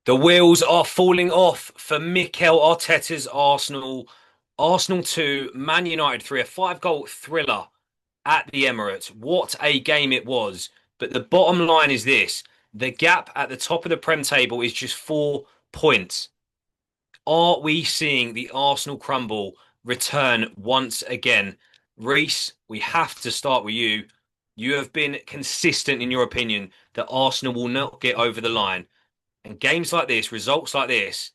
The wheels are falling off for Mikel Arteta's Arsenal. Arsenal 2, Man United 3, a five-goal thriller at the Emirates. What a game it was. But the bottom line is this. The gap at the top of the Prem table is just 4 points. Are we seeing the Arsenal crumble return once again? Reese, we have to start with you. You have been consistent in your opinion that Arsenal will not get over the line. And games like this, results like this,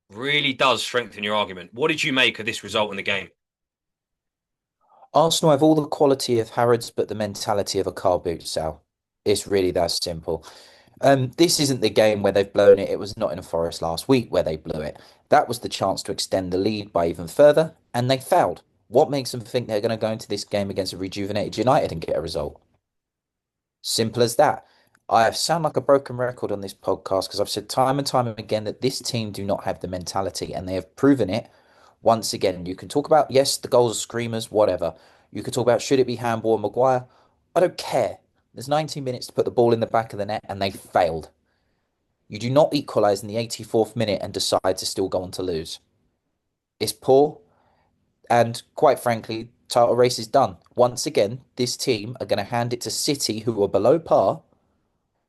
really does strengthen your argument. What did you make of this result in the game? Arsenal have all the quality of Harrods, but the mentality of a car boot, Sal. It's really that simple. This isn't the game where they've blown it. It was Nottingham Forest last week where they blew it. That was the chance to extend the lead by even further, and they failed. What makes them think they're going to go into this game against a rejuvenated United and get a result? Simple as that. I sound like a broken record on this podcast because I've said time and time again that this team do not have the mentality, and they have proven it once again. You can talk about, yes, the goals are screamers, whatever. You could talk about should it be handball and Maguire? I don't care. There's 90 minutes to put the ball in the back of the net, and they failed. You do not equalise in the 84th minute and decide to still go on to lose. It's poor, and quite frankly, title race is done. Once again, this team are going to hand it to City, who are below par,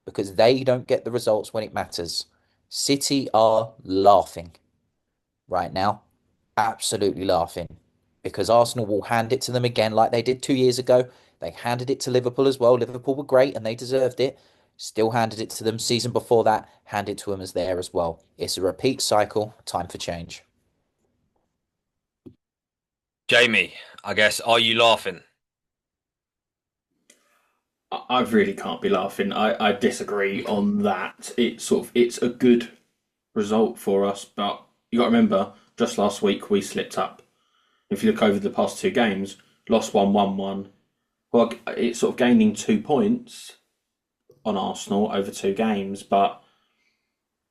because they don't get the results when it matters. City are laughing right now, absolutely laughing, because Arsenal will hand it to them again like they did 2 years ago. They handed it to Liverpool as well. Liverpool were great and they deserved it. Still handed it to them. Season before that, handed to them as there as well. It's a repeat cycle. Time for change. Jamie, I guess, are you laughing? I really can't be laughing. I disagree on that. It's a good result for us, but you got to remember, just last week we slipped up. If you look over the past two games, lost one, won one. Well, it's sort of gaining 2 points on Arsenal over two games, but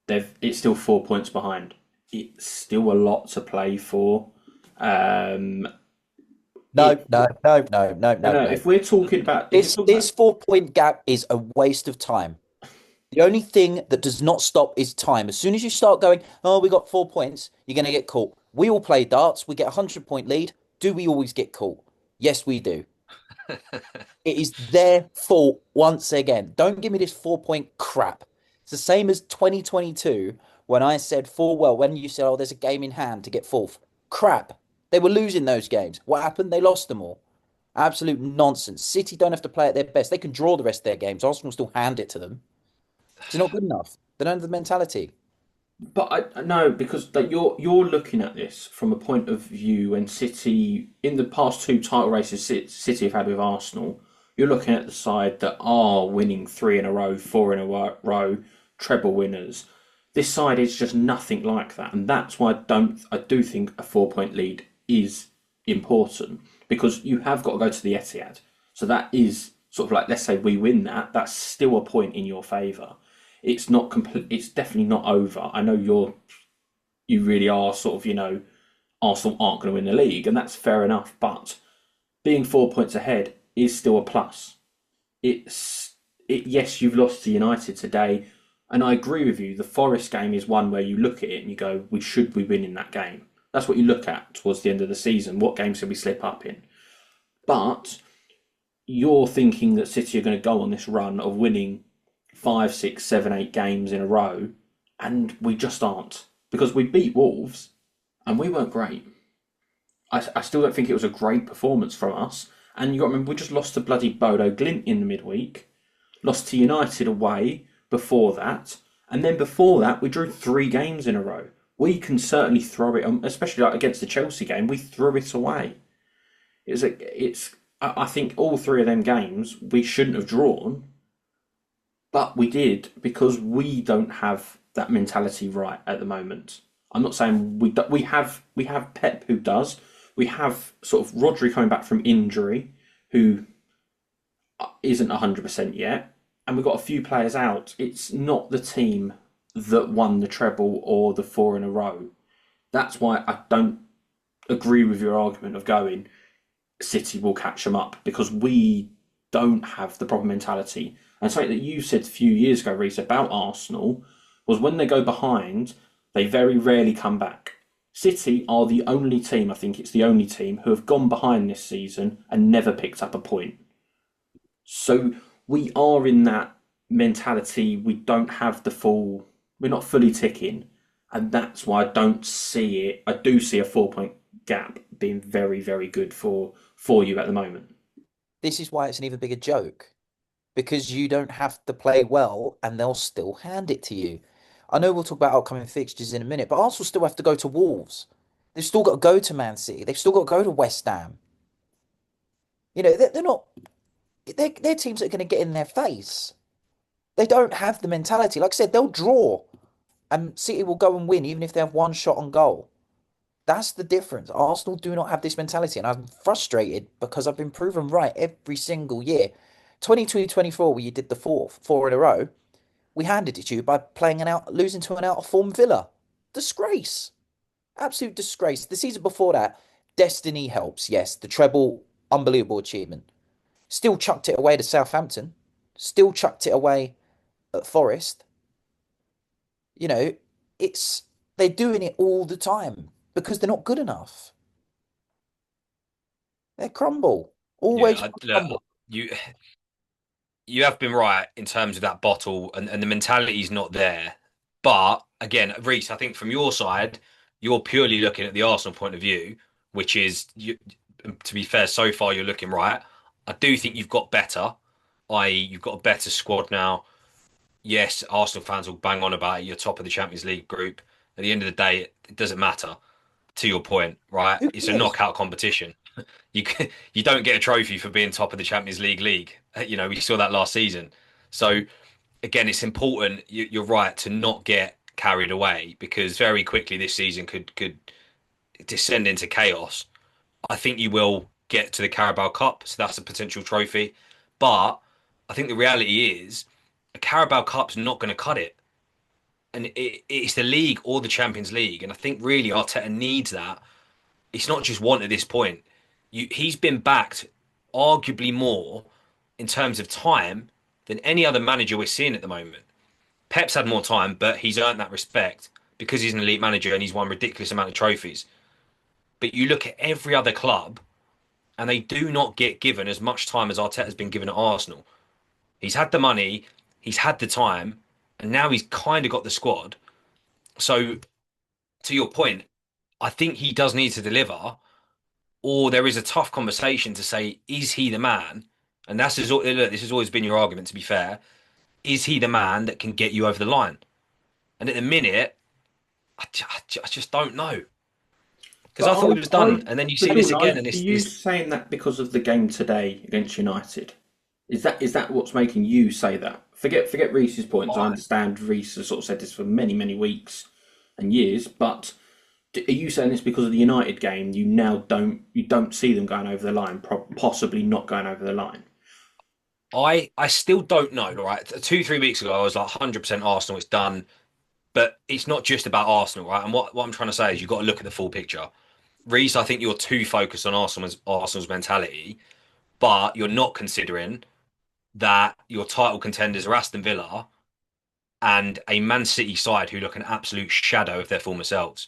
it's still 4 points behind. It's still a lot to play for. Um, No, it no, no, no, no, no, no, no. no. If we're talking about if you're This talking about this 4 point gap is a waste of time. The only thing that does not stop is time. As soon as you start going, oh, we got 4 points, you're going to get caught. We all play darts. We get a 100 point lead. Do we always get caught? Yes, we do. It is their fault once again. Don't give me this 4 point crap. It's the same as 2022 when I said when you said, oh, there's a game in hand to get fourth. Crap. They were losing those games. What happened? They lost them all. Absolute nonsense. City don't have to play at their best. They can draw the rest of their games. Arsenal still hand it to them. It's not good enough. They don't have the mentality. But I no, because like you're looking at this from a point of view when City in the past two title races City have had with Arsenal, you're looking at the side that are winning three in a row, four in a row, treble winners. This side is just nothing like that, and that's why I do think a 4 point lead is important because you have got to go to the Etihad, so that is sort of like let's say we win that, that's still a point in your favour. It's not complete. It's definitely not over. I know you really are sort of Arsenal aren't going to win the league, and that's fair enough. But being 4 points ahead is still a plus. Yes, you've lost to United today, and I agree with you. The Forest game is one where you look at it and you go, we should be winning that game. That's what you look at towards the end of the season. What games did we slip up in? But you're thinking that City are going to go on this run of winning five, six, seven, 8 games in a row, and we just aren't because we beat Wolves and we weren't great. I still don't think it was a great performance from us. And you got to remember, we just lost to bloody Bodo Glint in the midweek, lost to United away before that, and then before that, we drew 3 games in a row. We can certainly throw it, especially like against the Chelsea game, we threw it away. I think all three of them games we shouldn't have drawn, but we did because we don't have that mentality right at the moment. I'm not saying we have Pep who does. We have sort of Rodri coming back from injury who isn't 100% yet, and we've got a few players out. It's not the team that won the treble or the four in a row. That's why I don't agree with your argument of going City will catch them up because we don't have the proper mentality. And something that you said a few years ago, Reece, about Arsenal was when they go behind, they very rarely come back. City are the only team, I think it's the only team, who have gone behind this season and never picked up a point. So we are in that mentality. We don't have the full, we're not fully ticking. And that's why I don't see it. I do see a 4 point gap being very, very good for you at the moment. This is why it's an even bigger joke because you don't have to play well and they'll still hand it to you. I know we'll talk about upcoming fixtures in a minute, but Arsenal still have to go to Wolves. They've still got to go to Man City. They've still got to go to West Ham. They're not, they're teams that are going to get in their face. They don't have the mentality. Like I said, they'll draw and City will go and win even if they have one shot on goal. That's the difference. Arsenal do not have this mentality, and I'm frustrated because I've been proven right every single year. 22-24, where you did the four in a row, we handed it to you by losing to an out of form Villa. Disgrace. Absolute disgrace. The season before that, destiny helps. Yes, the treble, unbelievable achievement. Still chucked it away to Southampton. Still chucked it away at Forest. You know, it's they're doing it all the time because they're not good enough. They crumble. Yeah, Always look, crumble. you you have been right in terms of that bottle and the mentality's not there. But again, Reese, I think from your side, you're purely looking at the Arsenal point of view, which is you, to be fair, so far you're looking right. I do think you've got better, i.e., you've got a better squad now. Yes, Arsenal fans will bang on about it. You're top of the Champions League group. At the end of the day, it doesn't matter. To your point, right? Who It's a cares? knockout competition. You don't get a trophy for being top of the Champions League. We saw that last season. So again, it's important. You're right to not get carried away because very quickly this season could descend into chaos. I think you will get to the Carabao Cup, so that's a potential trophy. But I think the reality is a Carabao Cup's not going to cut it, and it's the league or the Champions League. And I think really Arteta needs that. It's not just want at this point. He's been backed arguably more in terms of time than any other manager we're seeing at the moment. Pep's had more time, but he's earned that respect because he's an elite manager and he's won a ridiculous amount of trophies. But you look at every other club and they do not get given as much time as Arteta's been given at Arsenal. He's had the money, he's had the time, and now he's kind of got the squad. So, to your point, I think he does need to deliver, or there is a tough conversation to say, is he the man? And look, this has always been your argument, to be fair. Is he the man that can get you over the line? And at the minute, I just don't know. Because But I thought he was I, done. And then you but see this Jordan, again, and are it's you this. saying that because of the game today against United? Is that what's making you say that? Forget Reese's points. I understand Reese has sort of said this for many, many weeks and years, but are you saying this because of the United game? You don't see them going over the line, possibly not going over the line. I still don't know, right? 2, 3 weeks ago, I was like 100% Arsenal, it's done. But it's not just about Arsenal, right? And what I'm trying to say is you've got to look at the full picture. Reece, I think you're too focused on Arsenal's mentality, but you're not considering that your title contenders are Aston Villa and a Man City side who look an absolute shadow of their former selves.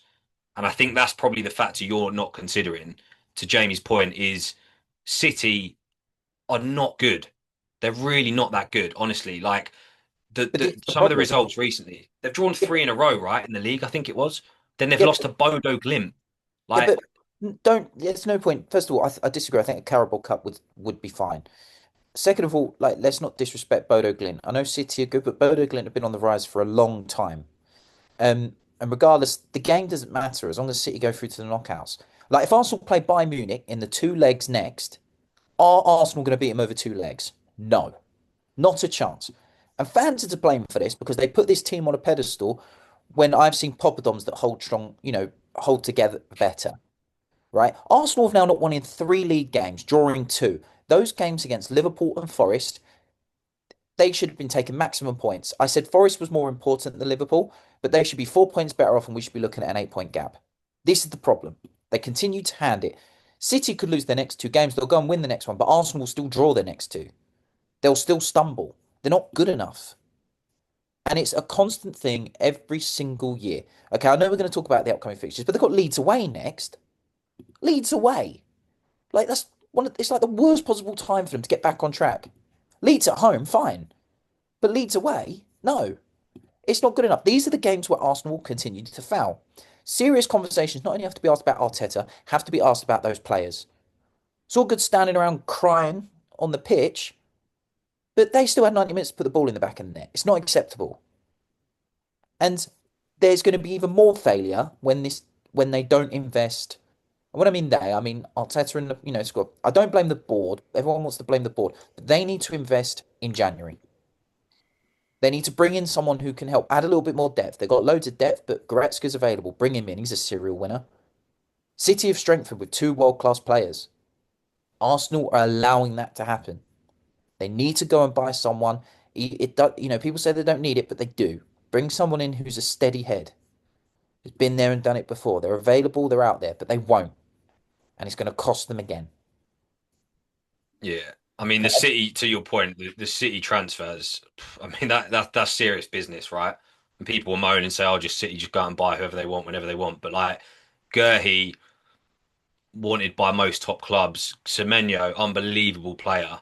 And I think that's probably the factor you're not considering. To Jamie's point, is City are not good. They're really not that good, honestly. Like But this is the some of the problem. results recently, they've drawn Yeah, three in a row, right, in the league, I think it was. Then they've yeah, lost to Bodo Glimt. yeah, Like, but don't. There's no point. First of all, I disagree. I think a Carabao Cup would be fine. Second of all, like let's not disrespect Bodo Glint. I know City are good, but Bodo Glint have been on the rise for a long time. And regardless, the game doesn't matter as long as City go through to the knockouts. Like if Arsenal play Bayern Munich in the two legs next, are Arsenal going to beat them over two legs? No, not a chance. And fans are to blame for this because they put this team on a pedestal when I've seen poppadoms that hold strong, hold together better, right? Arsenal have now not won in three league games, drawing two. Those games against Liverpool and Forest, they should have been taking maximum points. I said Forest was more important than Liverpool, but they should be 4 points better off and we should be looking at an 8 point gap. This is the problem. They continue to hand it. City could lose their next two games. They'll go and win the next one, but Arsenal will still draw their next two. They'll still stumble. They're not good enough. And it's a constant thing every single year. Okay, I know we're going to talk about the upcoming fixtures, but they've got Leeds away next. Leeds away. Like that's it's like the worst possible time for them to get back on track. Leeds at home, fine. But Leeds away, no. It's not good enough. These are the games where Arsenal will continue to foul. Serious conversations not only have to be asked about Arteta, have to be asked about those players. It's all good standing around crying on the pitch, but they still had 90 minutes to put the ball in the back of the net. It's not acceptable. And there's going to be even more failure when they don't invest. And when I mean they, I mean Arteta and the squad. I don't blame the board. Everyone wants to blame the board, but they need to invest in January. They need to bring in someone who can help add a little bit more depth. They've got loads of depth, but Goretzka's available. Bring him in. He's a serial winner. City have strengthened with two world-class players. Arsenal are allowing that to happen. They need to go and buy someone. It does, people say they don't need it, but they do. Bring someone in who's a steady head, who's been there and done it before. They're available, they're out there, but they won't. And it's going to cost them again. Yeah. I mean, the City, to your point, the City transfers, I mean, that's serious business, right? And people will moan and say, oh, just City, just go out and buy whoever they want, whenever they want. But like, Gurhey, wanted by most top clubs. Semenyo, unbelievable player,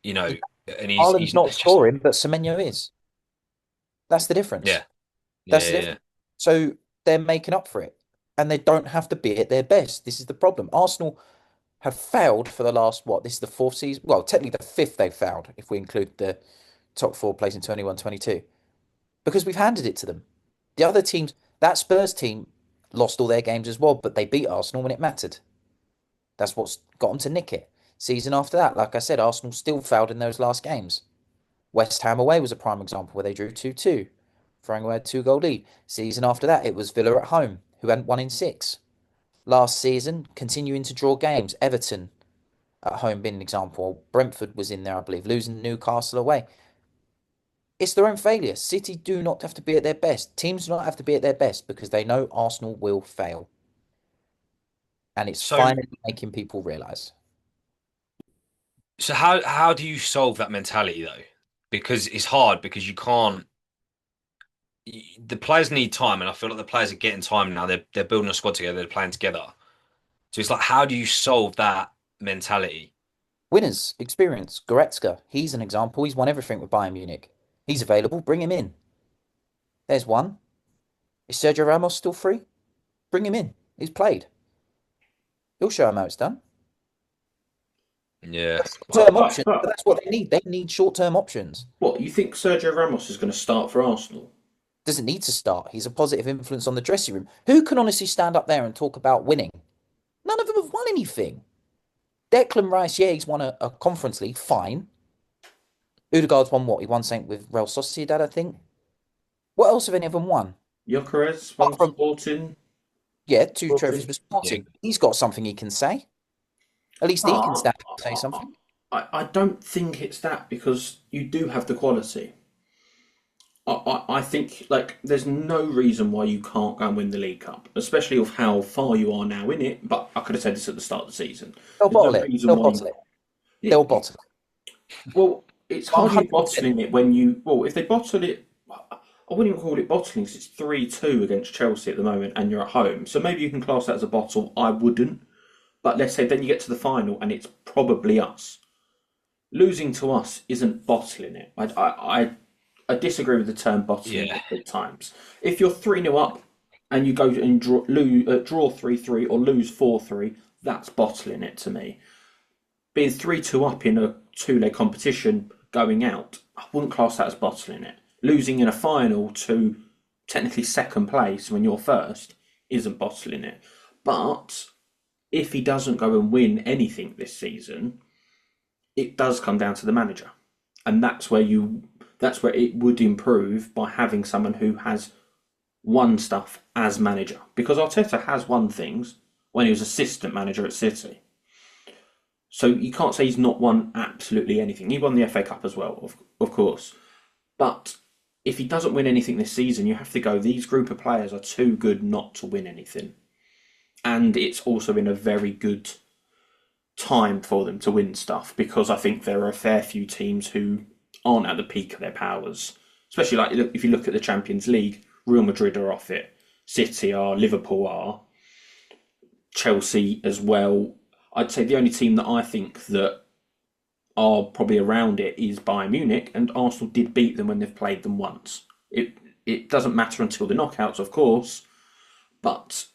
you know, and Haaland's he's not it's just, scoring, but Semenyo is. That's the difference. yeah, That's yeah, the yeah. difference. So they're making up for it. And they don't have to be at their best. This is the problem. Arsenal have failed for the last, what, this is the fourth season? Well, technically the fifth they've failed, if we include the top four place in 21-22, because we've handed it to them. The other teams, that Spurs team lost all their games as well, but they beat Arsenal when it mattered. That's what's got them to nick it. Season after that, like I said, Arsenal still failed in those last games. West Ham away was a prime example where they drew 2-2, throwing away a two-goal lead. Season after that, it was Villa at home, who hadn't won in six. Last season, continuing to draw games. Everton at home being an example. Brentford was in there, I believe, losing Newcastle away. It's their own failure. City do not have to be at their best. Teams do not have to be at their best because they know Arsenal will fail. And it's So, finally making people realise. so how do you solve that mentality though? Because it's hard because you can't. The players need time, and I feel like the players are getting time now. They're building a squad together. They're playing together. So it's like, how do you solve that mentality? Winners, experience. Goretzka, he's an example. He's won everything with Bayern Munich. He's available. Bring him in. There's one. Is Sergio Ramos still free? Bring him in. He's played. He'll show him how it's done. Yeah, Term options, but that's what they need. They need short-term options. What, you think Sergio Ramos is going to start for Arsenal? Doesn't need to start. He's a positive influence on the dressing room. Who can honestly stand up there and talk about winning? None of them have won anything. Declan Rice, yeah, he's won a Conference League, fine. Odegaard's won what? He won something with Real Sociedad, I think. What else have any of them won? Gyökeres, Apart one from, Sporting. yeah, two trophies Sporting. with yeah. Sporting. He's got something he can say. At least he can Ah, stand up and say something. I don't think it's that because you do have the quality. I think like there's no reason why you can't go and win the League Cup, especially of how far you are now in it. But I could have said this at the start of the season. They'll There's no bottle it. reason They'll why bottle you. it. Yeah, They'll bottle it. well, it's hardly 100%. bottling it when you. Well, if they bottle it, I wouldn't even call it bottling because it's 3-2 against Chelsea at the moment, and you're at home. So maybe you can class that as a bottle. I wouldn't. But let's say then you get to the final and it's probably us. Losing to us isn't bottling it. I disagree with the term bottling Yeah. at times. If you're 3-0 up and you go and draw 3-3 or lose 4-3, that's bottling it to me. Being 3-2 up in a two-leg competition going out, I wouldn't class that as bottling it. Losing in a final to technically second place when you're first isn't bottling it. But if he doesn't go and win anything this season, it does come down to the manager. And that's where it would improve by having someone who has won stuff as manager. Because Arteta has won things when he was assistant manager at City. So you can't say he's not won absolutely anything. He won the FA Cup as well, of course. But if he doesn't win anything this season, you have to go, these group of players are too good not to win anything. And it's also in a very good time for them to win stuff because I think there are a fair few teams who aren't at the peak of their powers. Especially like if you look at the Champions League, Real Madrid are off it, City are, Liverpool are, Chelsea as well. I'd say the only team that I think that are probably around it is Bayern Munich, and Arsenal did beat them when they've played them once. It doesn't matter until the knockouts, of course, but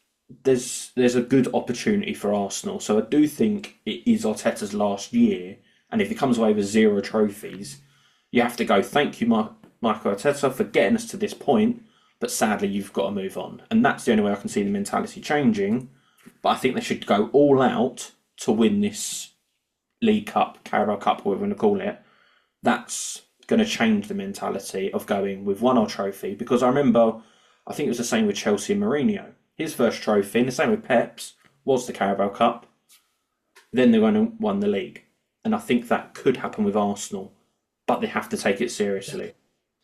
there's a good opportunity for Arsenal. So I do think it is Arteta's last year, and if he comes away with 0 trophies, you have to go, thank you, Michael Arteta, for getting us to this point, but sadly you've got to move on. And that's the only way I can see the mentality changing. But I think they should go all out to win this League Cup, Carabao Cup, whatever we want to call it. That's going to change the mentality of going, we've won our trophy. Because I remember, I think it was the same with Chelsea and Mourinho. His first trophy, and the same with Pep's, was the Carabao Cup. Then they went and won the league. And I think that could happen with Arsenal, but they have to take it seriously.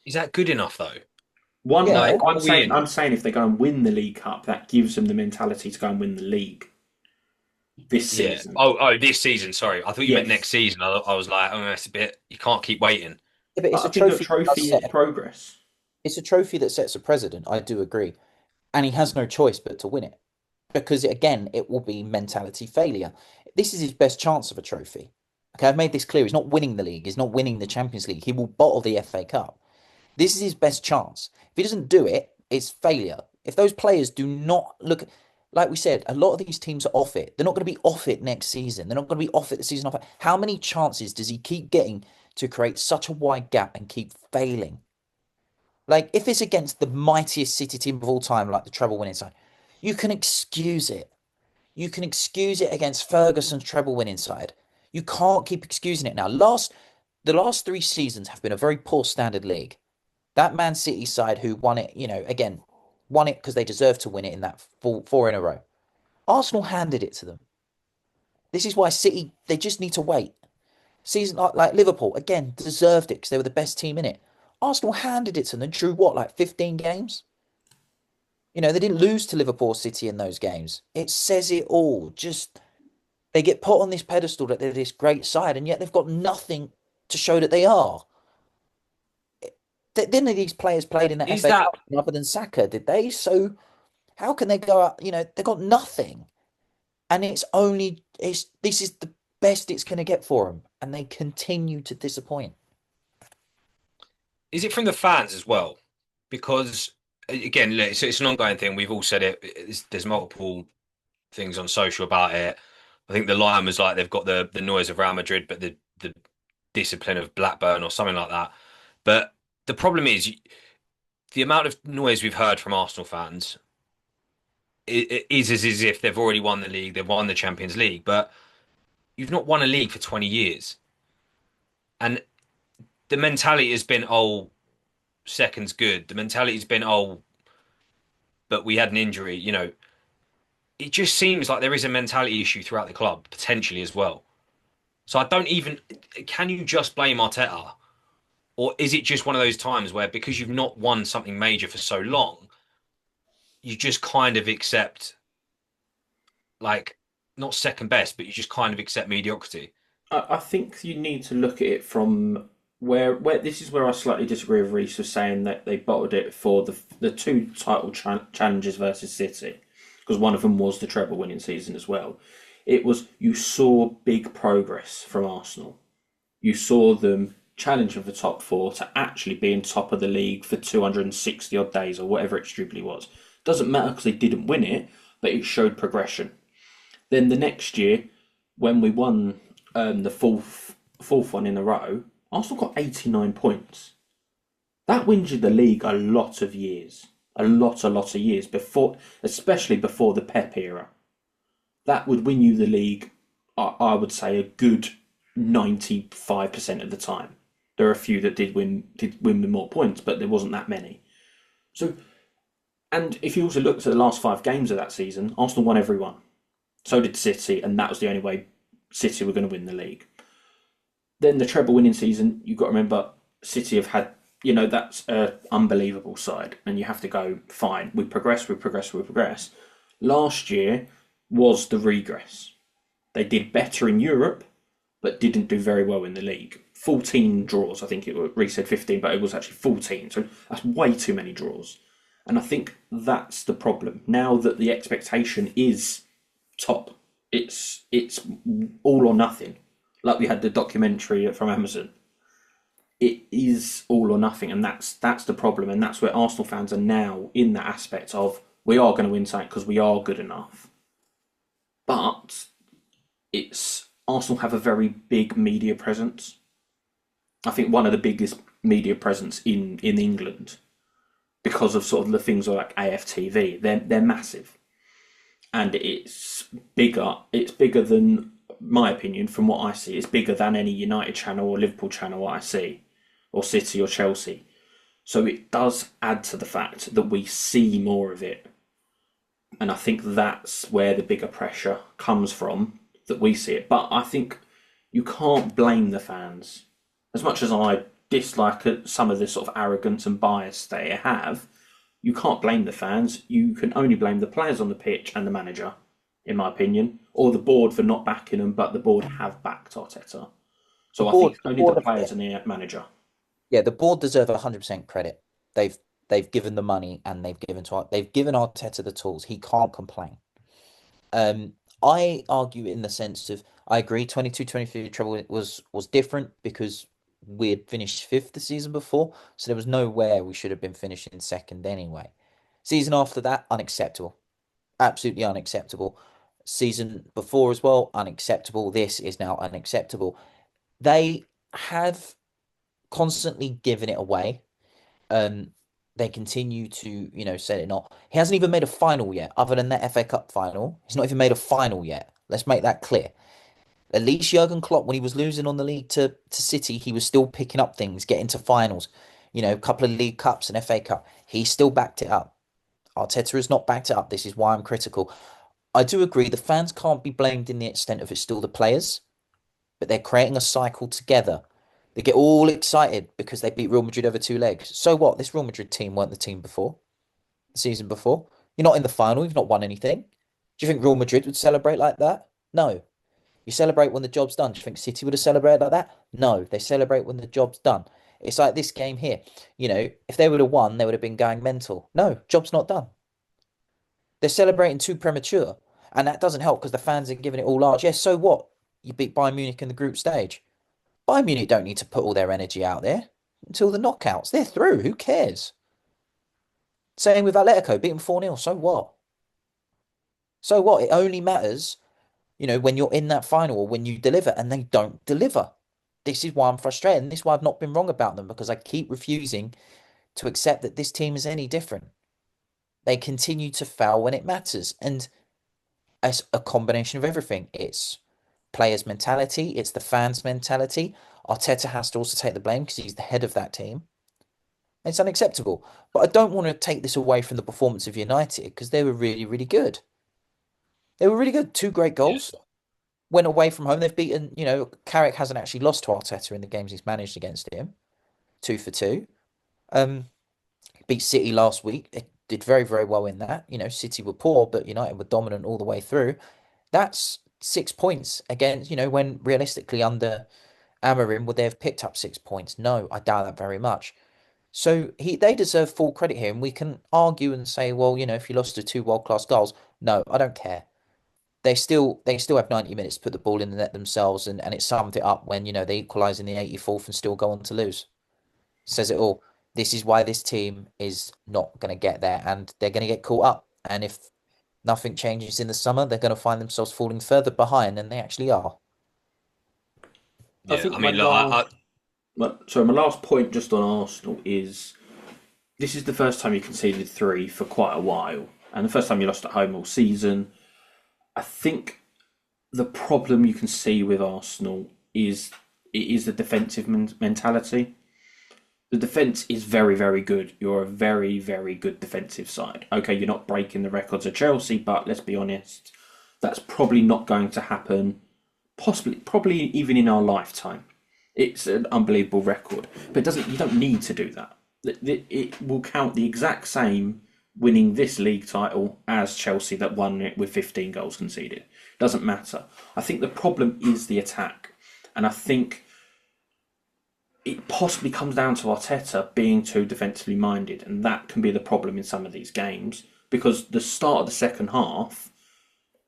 Is that good enough though? One, Yeah, I'm saying if they go and win the League Cup, that gives them the mentality to go and win the league this Yeah. season. Oh, this season. Sorry, I thought you meant Yes. next season. I was like, oh, that's a bit. You can't keep waiting. yeah, but it's I a think a trophy that does trophy is set. progress. It's a trophy that sets a precedent. I do agree, and he has no choice but to win it because again, it will be mentality failure. This is his best chance of a trophy. Okay, I've made this clear. He's not winning the league. He's not winning the Champions League. He will bottle the FA Cup. This is his best chance. If he doesn't do it, it's failure. If those players do not look, like we said, a lot of these teams are off it. They're not going to be off it next season. They're not going to be off it the season after. How many chances does he keep getting to create such a wide gap and keep failing? Like, if it's against the mightiest City team of all time, like the treble winning side, you can excuse it. You can excuse it against Ferguson's treble winning side. You can't keep excusing it now. The last 3 seasons have been a very poor standard league. That Man City side who won it, again, won it because they deserved to win it in that four in a row. Arsenal handed it to them. This is why City, they just need to wait. Season like Liverpool, again, deserved it because they were the best team in it. Arsenal handed it to them and drew what, like 15 games? They didn't lose to Liverpool City in those games. It says it all. Just they get put on this pedestal that they're this great side, and yet they've got nothing to show that they are. Didn't these players played in the Is FA that Cup other than Saka, did they? So how can they go out? They've got nothing. And this is the best it's going to get for them. And they continue to disappoint. is it from the fans as well? Because again, look, it's an ongoing thing. We've all said it. There's multiple things on social about it. I think the line was like they've got the noise of Real Madrid, but the discipline of Blackburn or something like that. But the problem is the amount of noise we've heard from Arsenal fans is as if they've already won the league, they've won the Champions League, but you've not won a league for 20 years. And the mentality has been, oh, second's good. The mentality has been, oh, but we had an injury. It just seems like there is a mentality issue throughout the club, potentially as well. So I don't even, can you just blame Arteta? Or is it just one of those times where because you've not won something major for so long, you just kind of accept, like, not second best, but you just kind of accept mediocrity? I think you need to look at it from where this is where I slightly disagree with Reece was saying that they bottled it for the two title challenges versus City, because one of them was the treble winning season as well. It was, you saw big progress from Arsenal. You saw them challenging for the top four to actually being top of the league for 260 odd days or whatever it stupidly was. Doesn't matter because they didn't win it, but it showed progression. Then the next year, when we won the fourth one in a row, Arsenal got 89 points. That wins you the league a lot of years. A lot of years before, especially before the Pep era. That would win you the league, I would say, a good 95% of the time. There are a few that did win with more points, but there wasn't that many. So, and if you also looked at the last 5 games of that season, Arsenal won every one. So did City, and that was the only way City were going to win the league. Then the treble winning season, you've got to remember, City have had, that's an unbelievable side, and you have to go, fine, we progress. Last year was the regress. They did better in Europe, but didn't do very well in the league. 14 draws. I think Reece said 15, but it was actually 14. So that's way too many draws. And I think that's the problem. Now that the expectation is top, it's all or nothing. Like we had the documentary from Amazon. It is all or nothing, and that's the problem, and that's where Arsenal fans are now in that aspect of we are going to win something because we are good enough. But it's Arsenal have a very big media presence. I think one of the biggest media presence in England because of sort of the things like AFTV. They're massive, and it's bigger. It's bigger than my opinion from what I see. It's bigger than any United channel or Liverpool channel I see, or City or Chelsea. So it does add to the fact that we see more of it, and I think that's where the bigger pressure comes from that we see it. But I think you can't blame the fans. As much as I dislike some of the sort of arrogance and bias they have, you can't blame the fans. You can only blame the players on the pitch and the manager, in my opinion, or the board for not backing them, but the board have backed Arteta. The So I board, think the only the board, players and the manager. yeah, the board deserve 100% credit. They've given the money and they've given Arteta the tools. He can't complain. Um, I argue in the sense of I agree 22-23 treble was different because we had finished fifth the season before, so there was nowhere we should have been finishing second anyway. Season after that, unacceptable. Absolutely unacceptable. Season before as well, unacceptable. This is now unacceptable. They have constantly given it away. Um, they continue to, set it not. He hasn't even made a final yet, other than that FA Cup final. He's not even made a final yet. Let's make that clear. At least Jurgen Klopp, when he was losing on the league to City, he was still picking up things, getting to finals. A couple of League Cups and FA Cup. He still backed it up. Arteta has not backed it up. This is why I'm critical. I do agree the fans can't be blamed in the extent of it's still the players, but they're creating a cycle together. They get all excited because they beat Real Madrid over two legs. So what? This Real Madrid team weren't the team before, the season before. You're not in the final. You've not won anything. Do you think Real Madrid would celebrate like that? No. You celebrate when the job's done. Do you think City would have celebrated like that? No. They celebrate when the job's done. It's like this game here. If they would have won, they would have been going mental. No, job's not done. They're celebrating too premature. And that doesn't help because the fans are giving it all large. Yes, so what? You beat Bayern Munich in the group stage. Bayern Munich don't need to put all their energy out there until the knockouts. They're through. Who cares? Same with Atletico, beat them 4-0. So what? So what? It only matters, when you're in that final or when you deliver, and they don't deliver. This is why I'm frustrated, and this is why I've not been wrong about them, because I keep refusing to accept that this team is any different. They continue to fail when it matters, and it's a combination of everything. It's players' mentality, it's the fans' mentality. Arteta has to also take the blame because he's the head of that team. It's unacceptable. But I don't want to take this away from the performance of United because they were really, really good. They were really good. Two great Yeah. goals. Went away from home. They've beaten, Carrick hasn't actually lost to Arteta in the games he's managed against him. 2-2. Um, beat City last week. They did very, very well in that. City were poor, but United were dominant all the way through. That's 6 points against, when realistically under Amarim, would they have picked up 6 points? No, I doubt that very much. So they deserve full credit here, and we can argue and say, well, if you lost to two world-class goals, no, I don't care. They still have 90 minutes to put the ball in the net themselves, and it summed it up when, they equalise in the 84th and still go on to lose. Says it all. This is why this team is not going to get there, and they're going to get caught up. And if nothing changes in the summer, they're going to find themselves falling further behind than they actually are. I Yeah, think I my mean, look, last, my last point just on Arsenal is this is the first time you conceded three for quite a while, and the first time you lost at home all season. I think the problem you can see with Arsenal is it is the defensive mentality. The defence is very, very good. You're a very, very good defensive side. Okay, you're not breaking the records of Chelsea, but let's be honest, that's probably not going to happen. Probably even in our lifetime. It's an unbelievable record, but it doesn't. You don't need to do that. It will count the exact same winning this league title as Chelsea that won it with 15 goals conceded. Doesn't matter. I think the problem is the attack, and I think it possibly comes down to Arteta being too defensively minded, and that can be the problem in some of these games because the start of the second half,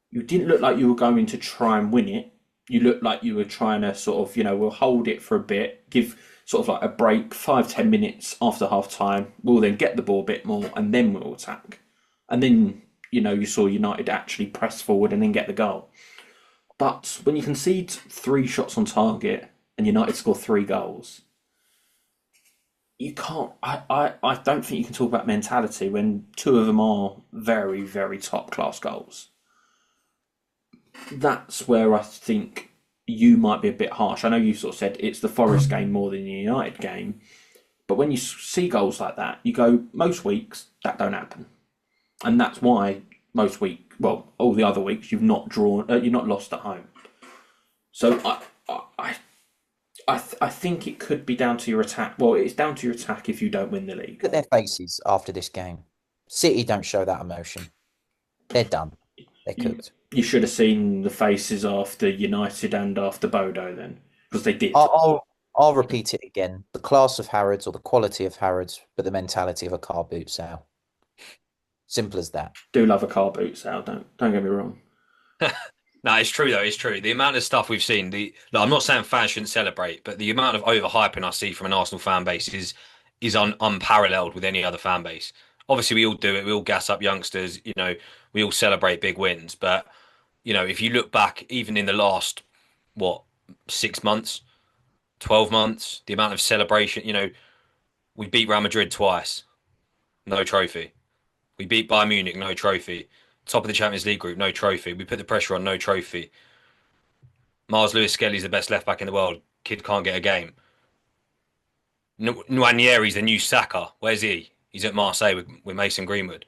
you didn't look like you were going to try and win it. You looked like you were trying to sort of, we'll hold it for a bit, give sort of like a break, 5, 10 minutes after half time. We'll then get the ball a bit more and then we'll attack. And then, you saw United actually press forward and then get the goal. But when you concede 3 shots on target and United score 3 goals, you can't. I don't think you can talk about mentality when 2 of them are very, very top class goals. That's where I think you might be a bit harsh. I know you sort of said it's the Forest game more than the United game, but when you see goals like that, you go, most weeks that don't happen, and that's why all the other weeks you've not drawn, you're not lost at home. So I think it could be down to your attack. Well, it's down to your attack if you don't win the league. Look at their faces after this game. City don't show that emotion. They're done. They're You, cooked. you should have seen the faces after United and after Bodo then, because they did. I'll repeat it again. The class of Harrods or the quality of Harrods, but the mentality of a car boot sale. Simple as that. Do love a car boot sale. Don't get me wrong. No, it's true though. It's true. The amount of stuff we've seen. I'm not saying fans shouldn't celebrate, but the amount of overhyping I see from an Arsenal fan base is unparalleled with any other fan base. Obviously, we all do it. We all gas up youngsters. We all celebrate big wins. But if you look back, even in the last what 6 months, 12 months, the amount of celebration. We beat Real Madrid twice, no trophy. We beat Bayern Munich, no trophy. Top of the Champions League group, no trophy. We put the pressure on, no trophy. Miles Lewis Skelly's the best left back in the world. Kid can't get a game. Nwaneri's the new Saka. Where's he? He's at Marseille with Mason Greenwood.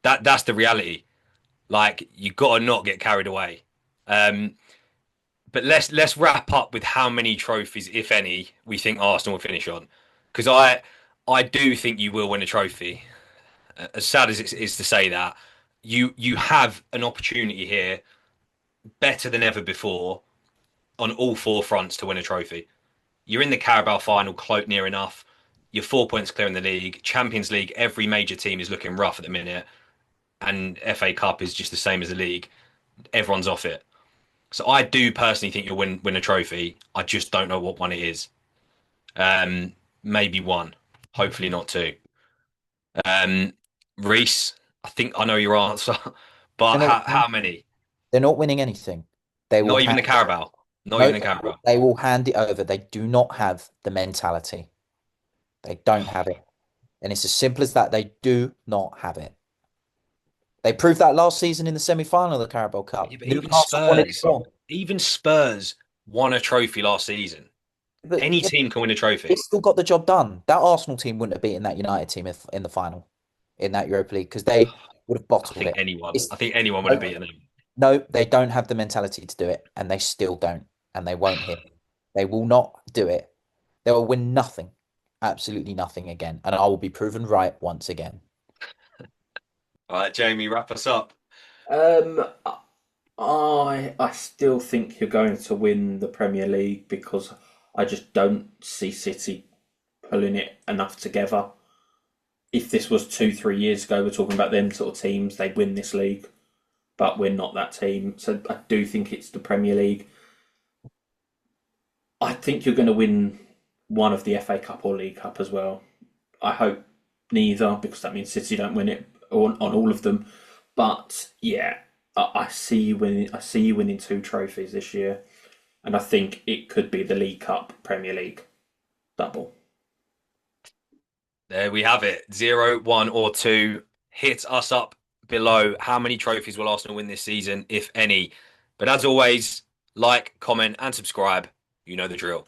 That's the reality. Like you got to not get carried away. But let's wrap up with how many trophies, if any, we think Arsenal will finish on. Because I do think you will win a trophy. As sad as it is to say that, you have an opportunity here, better than ever before, on all 4 fronts to win a trophy. You're in the Carabao final, close near enough. You're 4 points clear in the league. Champions League, every major team is looking rough at the minute, and FA Cup is just the same as the league. Everyone's off it. So I do personally think you'll win a trophy. I just don't know what one it is. Maybe one, hopefully not two. Um, Reese, I think I know your answer, but They're not, how many? they're not winning anything. They will Not even hand the Carabao. Not no, even the Carabao. they will hand it over. They do not have the mentality. They don't have it. And it's as simple as that. They do not have it. They proved that last season in the semi-final of the Carabao Yeah, Cup. but Newcastle won it before. Even Spurs won a trophy last season. But Any yeah, team can win a they trophy. still got the job done. That Arsenal team wouldn't have beaten that United team if, in the final, in that Europa League, because they would have I bottled think it. anyone. It's, I think anyone would have no, beaten them. no, they don't have the mentality to do it, and they still don't, and they won't here. They will not do it. They will win nothing, absolutely nothing again, and I will be proven right once again. All right, Jamie, wrap us up. Um, I still think you're going to win the Premier League because I just don't see City pulling it enough together. If this was 2, 3 years ago, we're talking about them sort of teams, they'd win this league, but we're not that team. So I do think it's the Premier League. I think you're going to win one of the FA Cup or League Cup as well. I hope neither because that means City don't win it on all of them. But yeah, I see you winning. I see you winning 2 trophies this year, and I think it could be the League Cup, Premier League double. There we have it. 0, 1, or 2. Hit us up below. How many trophies will Arsenal win this season, if any? But as always, like, comment, and subscribe. You know the drill.